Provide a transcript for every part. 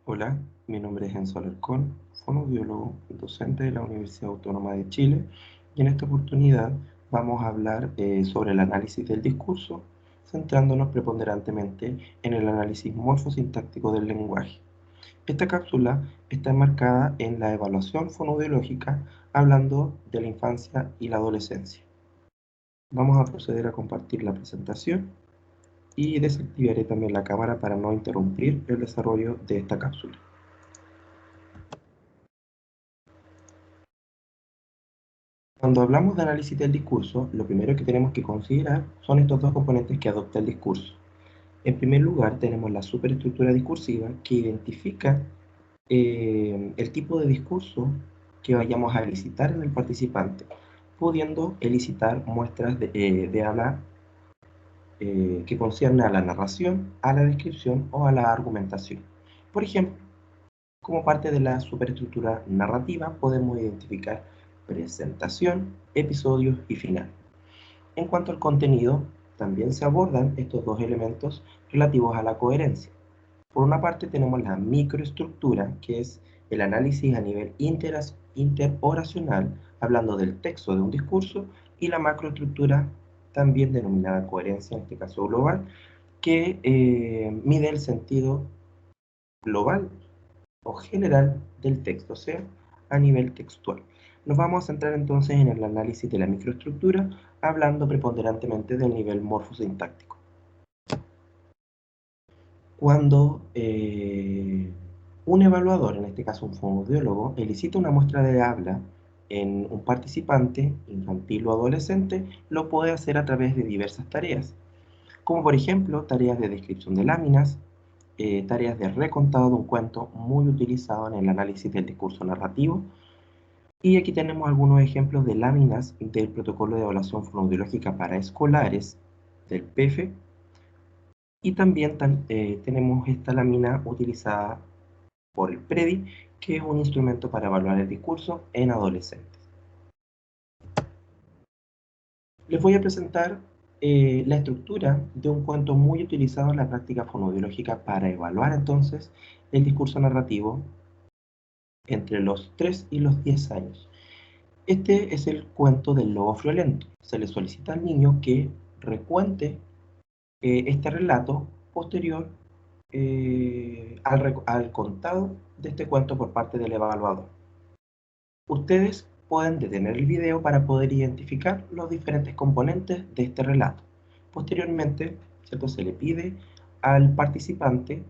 Hola, mi nombre es Enzo Alarcón, fonoaudiólogo, docente de la Universidad Autónoma de Chile, y en esta oportunidad vamos a hablar sobre el análisis del discurso, centrándonos preponderantemente en el análisis morfosintáctico del lenguaje. Esta cápsula está enmarcada en la evaluación fonoaudiológica, hablando de la infancia y la adolescencia. Vamos a proceder a compartir la presentación y desactivaré también la cámara para no interrumpir el desarrollo de esta cápsula. Cuando hablamos de análisis del discurso, lo primero que tenemos que considerar son estos dos componentes que adopta el discurso. En primer lugar, tenemos la superestructura discursiva, que identifica el tipo de discurso que vayamos a elicitar en el participante, pudiendo elicitar muestras de habla que concierne a la narración, a la descripción o a la argumentación. Por ejemplo, como parte de la superestructura narrativa, podemos identificar presentación, episodios y final. En cuanto al contenido, también se abordan estos dos elementos relativos a la coherencia. Por una parte tenemos la microestructura, que es el análisis a nivel interoracional, hablando del texto de un discurso, y la macroestructura, también denominada coherencia, en este caso global, que mide el sentido global o general del texto, o sea, a nivel textual. Nos vamos a centrar entonces en el análisis de la microestructura, hablando preponderantemente del nivel morfosintáctico. Cuando un evaluador, en este caso un fonoaudiólogo, elicita una muestra de habla en un participante, infantil o adolescente, lo puede hacer a través de diversas tareas, como por ejemplo tareas de descripción de láminas, tareas de recontado de un cuento, muy utilizado en el análisis del discurso narrativo. Y aquí tenemos algunos ejemplos de láminas del protocolo de evaluación fonoaudiológica para escolares del PEFE. Y también tenemos esta lámina utilizada por el PREDI, que es un instrumento para evaluar el discurso en adolescentes. Les voy a presentar la estructura de un cuento muy utilizado en la práctica fonoaudiológica para evaluar entonces el discurso narrativo entre los 3 y los 10 años. Este es el cuento del lobo friolento. Se le solicita al niño que recuente este relato posterior al contado de este cuento por parte del evaluador. Ustedes pueden detener el video para poder identificar los diferentes componentes de este relato. Posteriormente, ¿cierto?, se le pide al participante,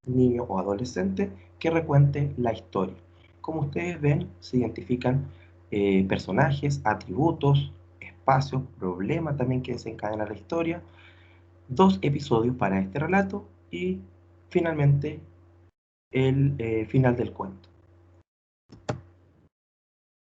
niño o adolescente, que recuente la historia. Como ustedes ven, se identifican personajes, atributos, espacios, problemas también que desencadena la historia, dos episodios para este relato y finalmente el final del cuento.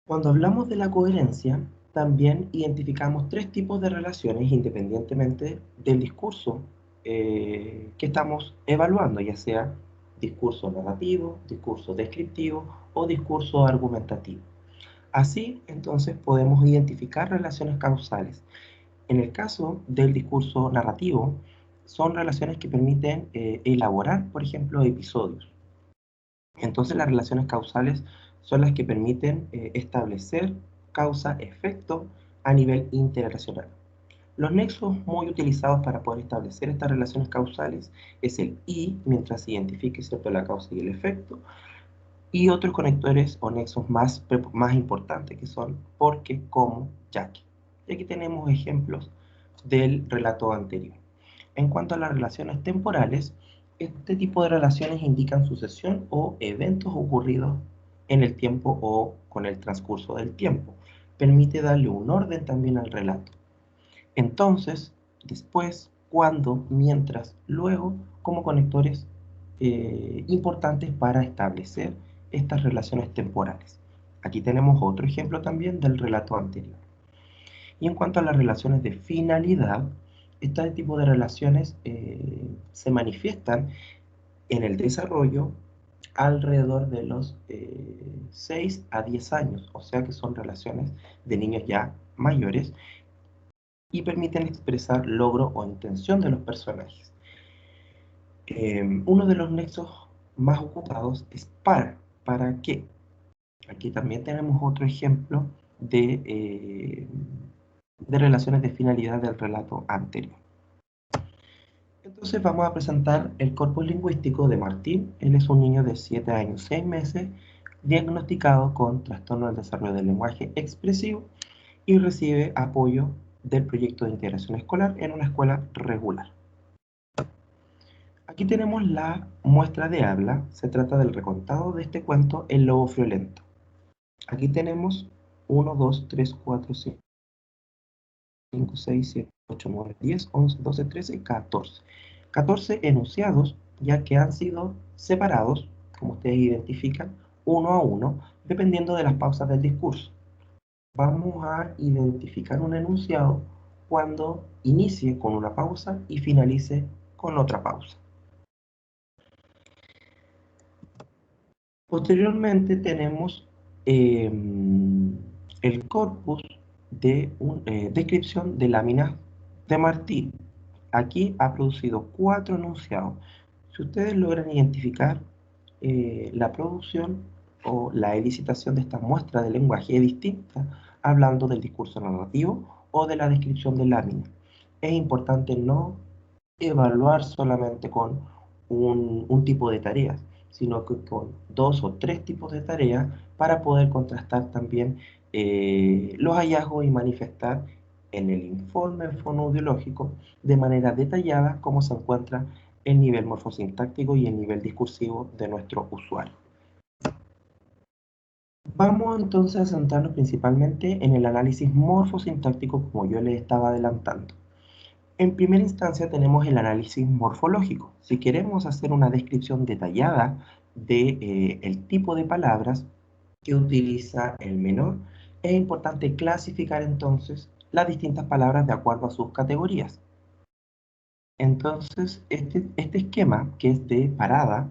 Cuando hablamos de la coherencia, también identificamos tres tipos de relaciones independientemente del discurso que estamos evaluando, ya sea discurso narrativo, discurso descriptivo o discurso argumentativo. Así, entonces, podemos identificar relaciones causales. En el caso del discurso narrativo, son relaciones que permiten elaborar, por ejemplo, episodios. Entonces las relaciones causales son las que permiten establecer causa-efecto a nivel interrelacional. Los nexos muy utilizados para poder establecer estas relaciones causales es el y, mientras se identifique, ¿cierto?, la causa y el efecto, y otros conectores o nexos más importantes, que son porque, como, ya que. Y aquí tenemos ejemplos del relato anterior. En cuanto a las relaciones temporales, este tipo de relaciones indican sucesión o eventos ocurridos en el tiempo o con el transcurso del tiempo. Permite darle un orden también al relato. Entonces, después, cuando, mientras, luego, como conectores importantes para establecer estas relaciones temporales. Aquí tenemos otro ejemplo también del relato anterior. Y en cuanto a las relaciones de finalidad, este tipo de relaciones se manifiestan en el desarrollo alrededor de los 6 a 10 años, o sea que son relaciones de niños ya mayores y permiten expresar logro o intención de los personajes. Uno de los nexos más ocupados es para. ¿Para qué? Aquí también tenemos otro ejemplo de relaciones de finalidad del relato anterior. Entonces vamos a presentar el corpus lingüístico de Martín. Él es un niño de 7 años, 6 meses, diagnosticado con trastorno del desarrollo del lenguaje expresivo y recibe apoyo del proyecto de integración escolar en una escuela regular. Aquí tenemos la muestra de habla. Se trata del recontado de este cuento, El lobo friolento. Aquí tenemos 1, 2, 3, 4, 5, 6, 7, 8, 9, 10, 11, 12, 13, 14. 14 enunciados, ya que han sido separados, como ustedes identifican, uno a uno, dependiendo de las pausas del discurso. Vamos a identificar un enunciado cuando inicie con una pausa y finalice con otra pausa. Posteriormente tenemos el corpus de descripción de láminas de Martín. Aquí ha producido 4 enunciados. Si ustedes logran identificar la producción o la elicitación de esta muestra de lenguaje es distinta hablando del discurso narrativo o de la descripción de láminas. Es importante no evaluar solamente con un tipo de tareas, sino que con 2 o 3 tipos de tareas para poder contrastar también los hallazgos y manifestar en el informe fonoaudiológico de manera detallada cómo se encuentra el nivel morfosintáctico y el nivel discursivo de nuestro usuario. Vamos entonces a centrarnos principalmente en el análisis morfosintáctico, como yo les estaba adelantando. En primera instancia tenemos el análisis morfológico. Si queremos hacer una descripción detallada de el tipo de palabras que utiliza el menor, es importante clasificar entonces las distintas palabras de acuerdo a sus categorías. Entonces, este esquema, que es de parada,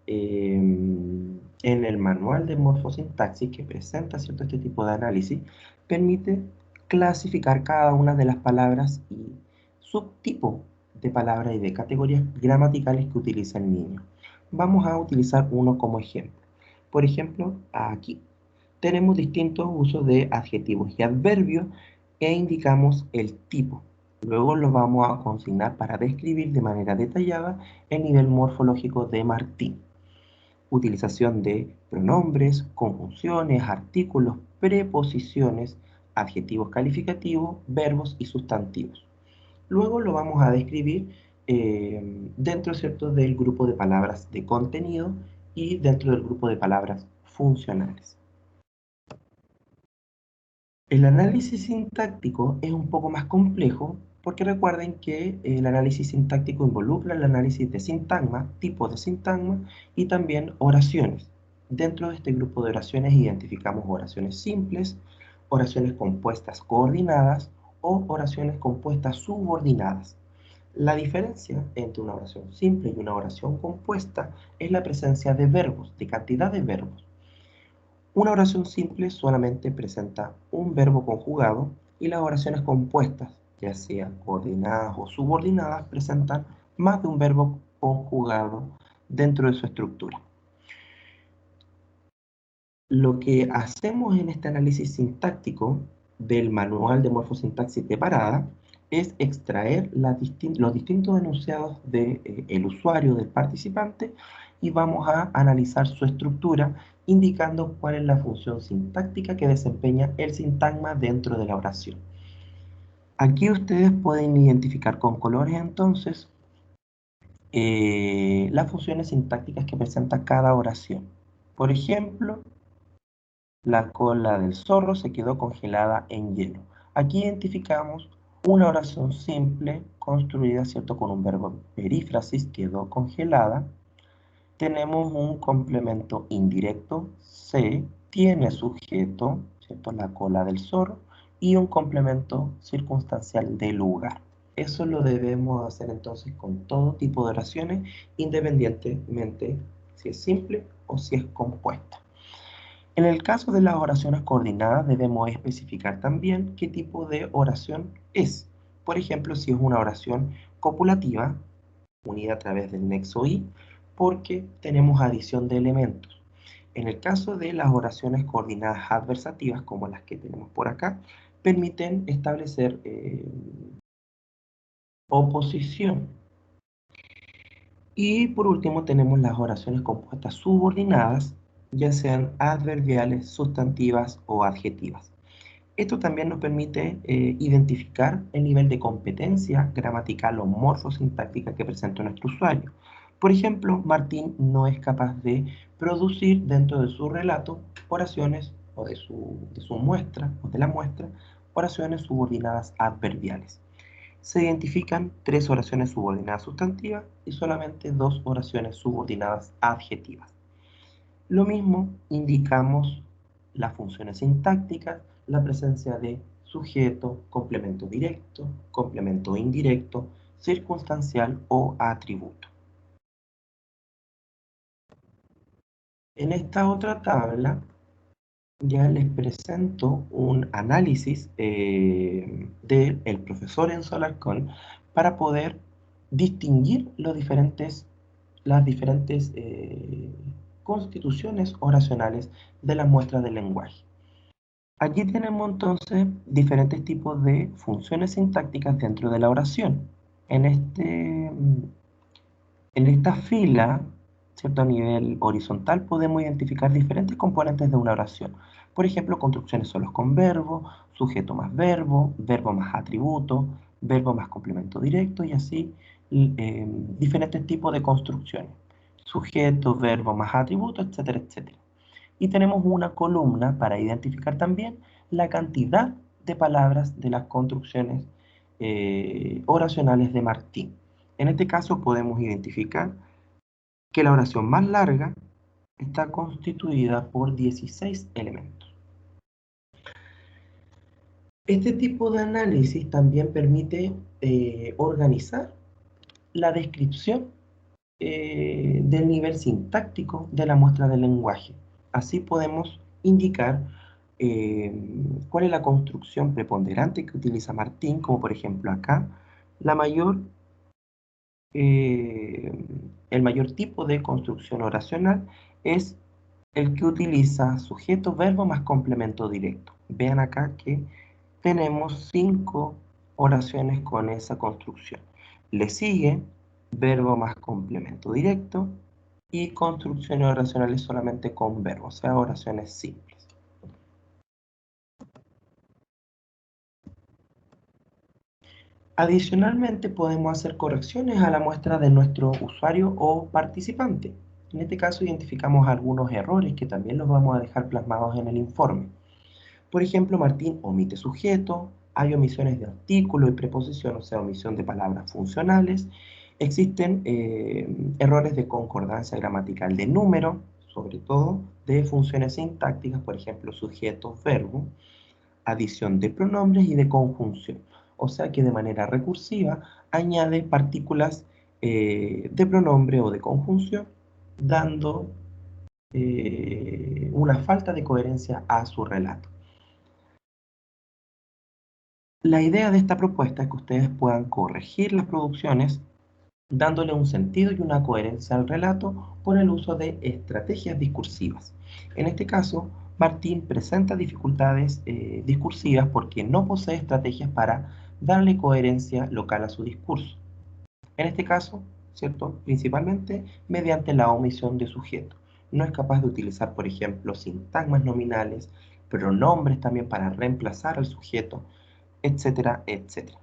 en el manual de morfosintaxis que presenta ¿cierto? Este tipo de análisis, permite clasificar cada una de las palabras y subtipos de palabras y de categorías gramaticales que utiliza el niño. Vamos a utilizar uno como ejemplo. Por ejemplo, aquí tenemos distintos usos de adjetivos y adverbios e indicamos el tipo. Luego lo vamos a consignar para describir de manera detallada el nivel morfológico de Martín. Utilización de pronombres, conjunciones, artículos, preposiciones, adjetivos calificativos, verbos y sustantivos. Luego lo vamos a describir dentro, ¿cierto?, del grupo de palabras de contenido y dentro del grupo de palabras funcionales. El análisis sintáctico es un poco más complejo porque recuerden que el análisis sintáctico involucra el análisis de sintagma, tipos de sintagma y también oraciones. Dentro de este grupo de oraciones identificamos oraciones simples, oraciones compuestas coordinadas o oraciones compuestas subordinadas. La diferencia entre una oración simple y una oración compuesta es la presencia de verbos, de cantidad de verbos. Una oración simple solamente presenta un verbo conjugado y las oraciones compuestas, ya sea coordinadas o subordinadas, presentan más de un verbo conjugado dentro de su estructura. Lo que hacemos en este análisis sintáctico del manual de morfosintaxis de parada es extraer los distintos enunciados del usuario, del participante, y vamos a analizar su estructura indicando cuál es la función sintáctica que desempeña el sintagma dentro de la oración. Aquí ustedes pueden identificar con colores entonces las funciones sintácticas que presenta cada oración. Por ejemplo, la cola del zorro se quedó congelada en hielo. Aquí identificamos una oración simple construida, ¿cierto?, con un verbo perífrasis, quedó congelada. Tenemos un complemento indirecto, se, tiene sujeto, ¿cierto?, la cola del zorro, y un complemento circunstancial de lugar. Eso lo debemos hacer entonces con todo tipo de oraciones, independientemente si es simple o si es compuesta. En el caso de las oraciones coordinadas debemos especificar también qué tipo de oración es. Por ejemplo, si es una oración copulativa, unida a través del nexo i, porque tenemos adición de elementos. En el caso de las oraciones coordinadas adversativas, como las que tenemos por acá, permiten establecer oposición. Y por último tenemos las oraciones compuestas subordinadas, ya sean adverbiales, sustantivas o adjetivas. Esto también nos permite identificar el nivel de competencia gramatical o morfosintáctica que presenta nuestro usuario. Por ejemplo, Martín no es capaz de producir dentro de su relato oraciones o de su muestra o de la muestra, oraciones subordinadas adverbiales. Se identifican 3 oraciones subordinadas sustantivas y solamente 2 oraciones subordinadas adjetivas. Lo mismo indicamos las funciones sintácticas, la presencia de sujeto, complemento directo, complemento indirecto, circunstancial o atributo. En esta otra tabla ya les presento un análisis del profesor Enzo Alarcón para poder distinguir las diferentes constituciones oracionales de las muestras del lenguaje. Aquí tenemos entonces diferentes tipos de funciones sintácticas dentro de la oración. En esta fila, ¿cierto? A nivel horizontal, podemos identificar diferentes componentes de una oración. Por ejemplo, construcciones solos con verbo, sujeto más verbo, verbo más atributo, verbo más complemento directo y así diferentes tipos de construcciones. Sujeto, verbo más atributo, etcétera, etcétera. Y tenemos una columna para identificar también la cantidad de palabras de las construcciones oracionales de Martín. En este caso podemos identificar que la oración más larga está constituida por 16 elementos. Este tipo de análisis también permite organizar la descripción del nivel sintáctico de la muestra del lenguaje. Así podemos indicar cuál es la construcción preponderante que utiliza Martín, como por ejemplo acá, la mayor el mayor tipo de construcción oracional es el que utiliza sujeto, verbo más complemento directo. Vean acá que tenemos 5 oraciones con esa construcción. Le sigue verbo más complemento directo y construcciones oracionales solamente con verbo, o sea, oraciones simples. Adicionalmente, podemos hacer correcciones a la muestra de nuestro usuario o participante. En este caso, identificamos algunos errores que también los vamos a dejar plasmados en el informe. Por ejemplo, Martín omite sujeto, hay omisiones de artículo y preposición, o sea, omisión de palabras funcionales. Existen errores de concordancia gramatical de número, sobre todo de funciones sintácticas, por ejemplo, sujeto, verbo, adición de pronombres y de conjunción. O sea que de manera recursiva añade partículas de pronombre o de conjunción, dando una falta de coherencia a su relato. La idea de esta propuesta es que ustedes puedan corregir las producciones dándole un sentido y una coherencia al relato por el uso de estrategias discursivas. En este caso, Martín presenta dificultades discursivas porque no posee estrategias para darle coherencia local a su discurso. En este caso, ¿cierto? Principalmente mediante la omisión de sujeto. No es capaz de utilizar, por ejemplo, sintagmas nominales, pronombres también para reemplazar al sujeto, etcétera, etcétera.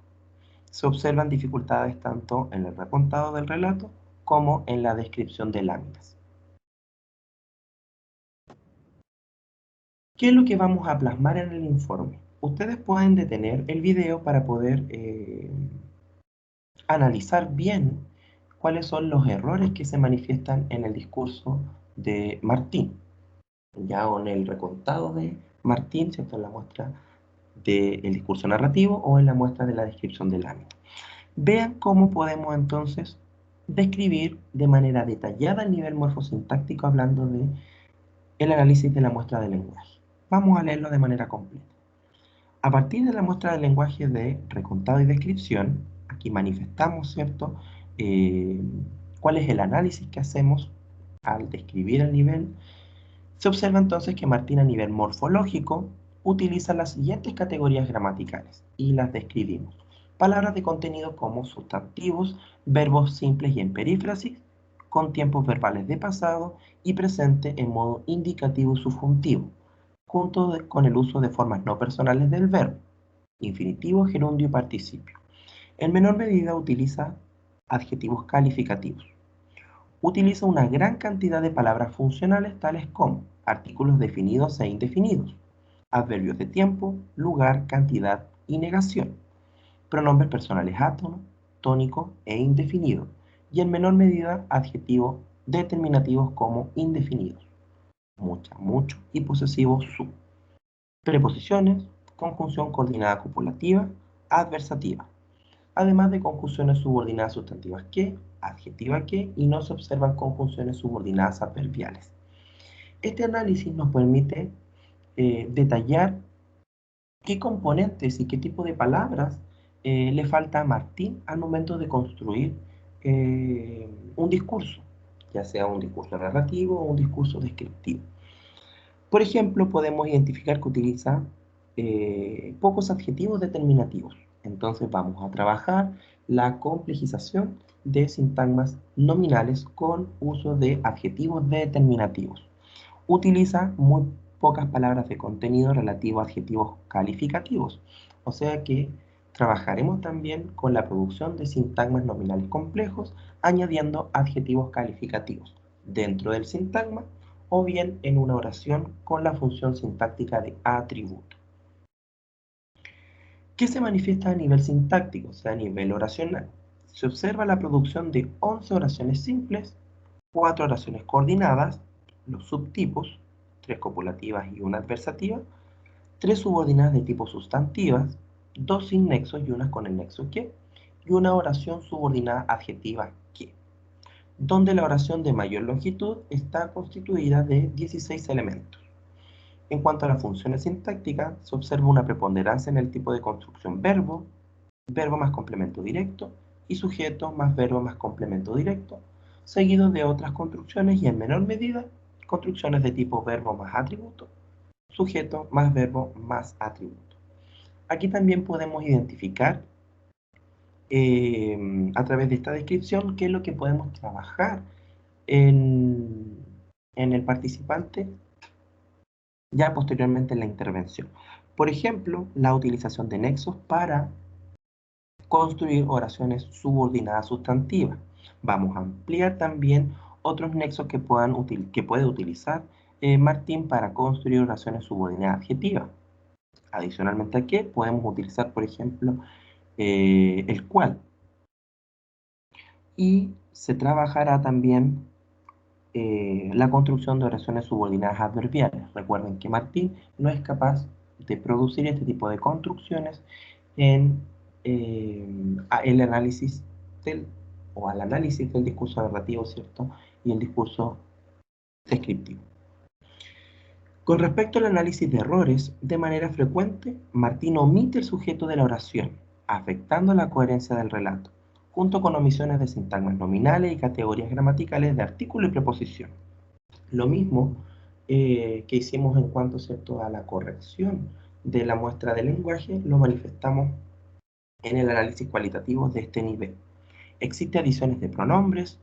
Se observan dificultades tanto en el recontado del relato como en la descripción de láminas. ¿Qué es lo que vamos a plasmar en el informe? Ustedes pueden detener el video para poder analizar bien cuáles son los errores que se manifiestan en el discurso de Martín, ya o en el recontado de Martín, ¿cierto? En la muestra del discurso narrativo o en la muestra de la descripción de lámina. Vean cómo podemos entonces describir de manera detallada el nivel morfosintáctico hablando de el análisis de la muestra del lenguaje. Vamos a leerlo de manera completa. A partir de la muestra del lenguaje de recontado y descripción, aquí manifestamos, ¿cierto? ¿Cuál es el análisis que hacemos al describir el nivel? Se observa entonces que Martín a nivel morfológico utiliza las siguientes categorías gramaticales y las describimos. Palabras de contenido como sustantivos, verbos simples y en perífrasis, con tiempos verbales de pasado y presente en modo indicativo y subjuntivo, junto con el uso de formas no personales del verbo, infinitivo, gerundio y participio. En menor medida utiliza adjetivos calificativos. Utiliza una gran cantidad de palabras funcionales tales como artículos definidos e indefinidos, adverbios de tiempo, lugar, cantidad y negación, pronombres personales átono, tónico e indefinido, y en menor medida adjetivos determinativos como indefinidos, mucha, mucho y posesivos su, preposiciones, conjunción coordinada copulativa, adversativa, además de conjunciones subordinadas sustantivas que, adjetiva que, y no se observan conjunciones subordinadas adverbiales. Este análisis nos permite detallar qué componentes y qué tipo de palabras le falta a Martín al momento de construir un discurso, ya sea un discurso narrativo o un discurso descriptivo. Por ejemplo, podemos identificar que utiliza pocos adjetivos determinativos. Entonces vamos a trabajar la complejización de sintagmas nominales con uso de adjetivos determinativos. Utiliza muy pocas palabras de contenido relativo a adjetivos calificativos. O sea que trabajaremos también con la producción de sintagmas nominales complejos, añadiendo adjetivos calificativos dentro del sintagma o bien en una oración con la función sintáctica de atributo. ¿Qué se manifiesta a nivel sintáctico, o sea, a nivel oracional? Se observa la producción de 11 oraciones simples, 4 oraciones coordinadas, los subtipos, 3 copulativas y una adversativa, 3 subordinadas de tipo sustantivas, 2 sin nexo y una con el nexo que, y una oración subordinada adjetiva que, donde la oración de mayor longitud está constituida de 16 elementos. En cuanto a las funciones sintácticas, se observa una preponderancia en el tipo de construcción verbo, verbo más complemento directo y sujeto más verbo más complemento directo, seguido de otras construcciones y en menor medida construcciones de tipo verbo más atributo, sujeto más verbo más atributo. Aquí también podemos identificar a través de esta descripción qué es lo que podemos trabajar en, en el participante ya posteriormente en la intervención. Por ejemplo, la utilización de nexos para construir oraciones subordinadas sustantivas. Vamos a ampliar también otros nexos que puede utilizar Martín para construir oraciones subordinadas adjetivas. Adicionalmente a que podemos utilizar, por ejemplo, el cual. Y se trabajará también la construcción de oraciones subordinadas adverbiales. Recuerden que Martín no es capaz de producir este tipo de construcciones en el análisis al análisis del discurso narrativo, ¿cierto? Y el discurso descriptivo. Con respecto al análisis de errores, de manera frecuente, Martín omite el sujeto de la oración, afectando la coherencia del relato, junto con omisiones de sintagmas nominales y categorías gramaticales de artículo y preposición. Lo mismo que hicimos en cuanto, ¿cierto?, a la corrección de la muestra de lenguaje, lo manifestamos en el análisis cualitativo de este nivel. Existen adiciones de pronombres,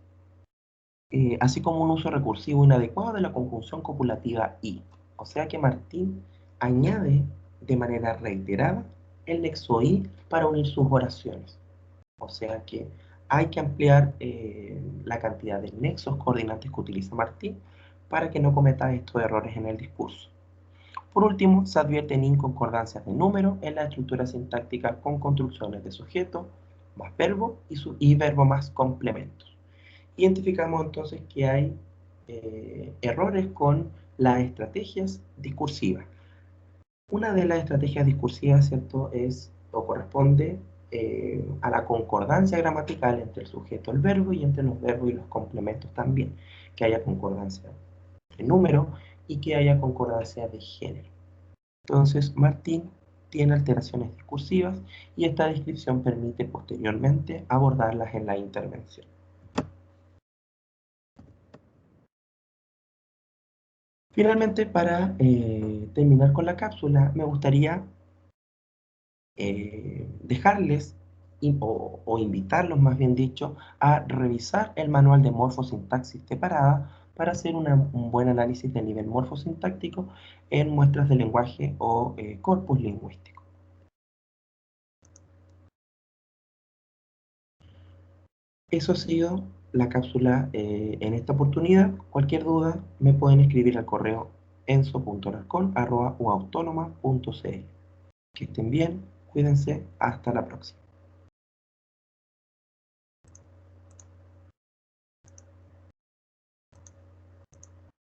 así como un uso recursivo inadecuado de la conjunción copulativa y. O sea que Martín añade de manera reiterada el nexo y para unir sus oraciones. O sea que hay que ampliar la cantidad de nexos coordinantes que utiliza Martín para que no cometa estos errores en el discurso. Por último, se advierten inconcordancias de número en la estructura sintáctica con construcciones de sujeto más verbo y verbo más complementos. Identificamos entonces que hay errores con las estrategias discursivas. Una de las estrategias discursivas, ¿cierto?, es o corresponde a la concordancia gramatical entre el sujeto y el verbo y entre los verbos y los complementos también, que haya concordancia de número y que haya concordancia de género. Entonces, Martín tiene alteraciones discursivas y esta descripción permite posteriormente abordarlas en la intervención. Finalmente, para terminar con la cápsula, me gustaría dejarles o invitarlos, más bien dicho, a revisar el manual de morfosintaxis separada para hacer un buen análisis del nivel morfosintáctico en muestras de lenguaje o corpus lingüístico. Eso ha sido la cápsula en esta oportunidad. Cualquier duda me pueden escribir al correo enzo.alarcón@uautónoma.cl. Que estén bien, cuídense, hasta la próxima.